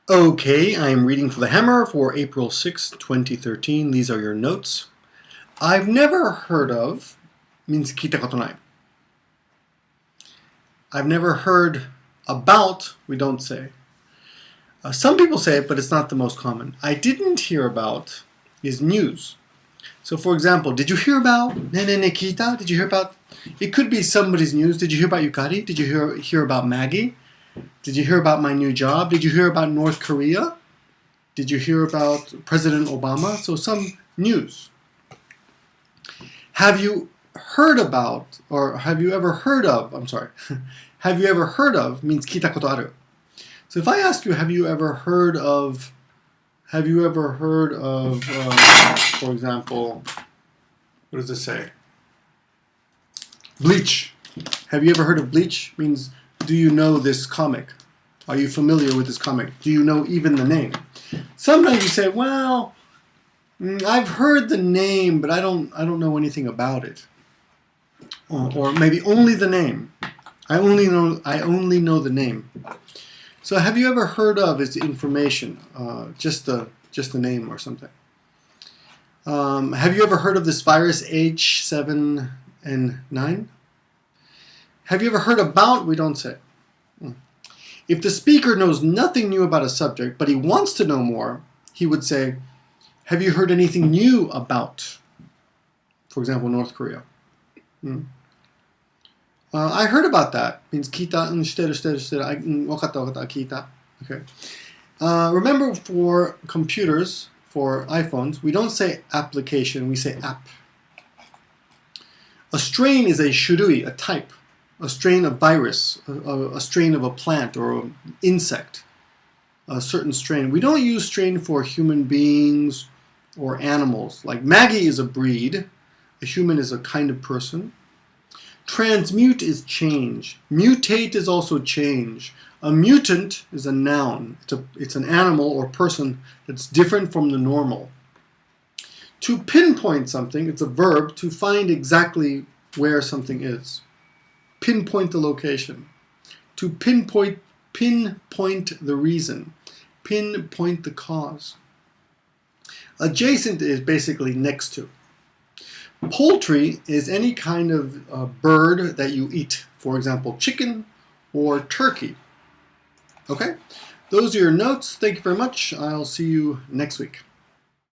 Okay, I am reading for the Hammer for April 6, 2013. These are your notes. I've never heard of means 聞いたことない. I've never heard about, we don't say. Some people say it, but it's not the most common. I didn't hear about is news. So for example, did you hear about? Ne ne ne kita? Did you hear about? It could be somebody's news. Did you hear about Yukari? Did you hear about Maggie? Did you hear about my new job? Did you hear about North Korea? Did you hear about President Obama? So some news. Have you heard about, or have you ever heard of, I'm sorry, have you ever heard of means 聞いたことある. So if I ask you, have you ever heard of, for example, what does this say? Bleach. Have you ever heard of Bleach? Means, do you know this comic? Are you familiar with this comic? Do you know even the name? Sometimes you say, well, I've heard the name, but I don't know anything about it. Or maybe only the name. I only know the name. So have you ever heard of is the information, just the name or something. Have you ever heard of this virus H7N9? Have you ever heard about? We don't say. If the speaker knows nothing new about a subject, but he wants to know more, he would say, have you heard anything new about, for example, North Korea? I heard about that. Means 聞いた、してる。わかった、聞いた. Okay. Remember, for computers, for iPhones, we don't say application, we say app. A strain is a shurui, a type. A strain of virus, a strain of a plant or an insect, a certain strain. We don't use strain for human beings or animals. Like Maggie is a breed, a human is a kind of person. Transmute is change. Mutate is also change. A mutant is a noun. It's an animal or person that's different from the normal. To pinpoint something, it's a verb to find exactly where something is. Pinpoint the location. To pinpoint the reason. Pinpoint the cause. Adjacent is basically next to. Poultry is any kind of bird that you eat. For example, chicken or turkey. Okay? Those are your notes. Thank you very much. I'll see you next week.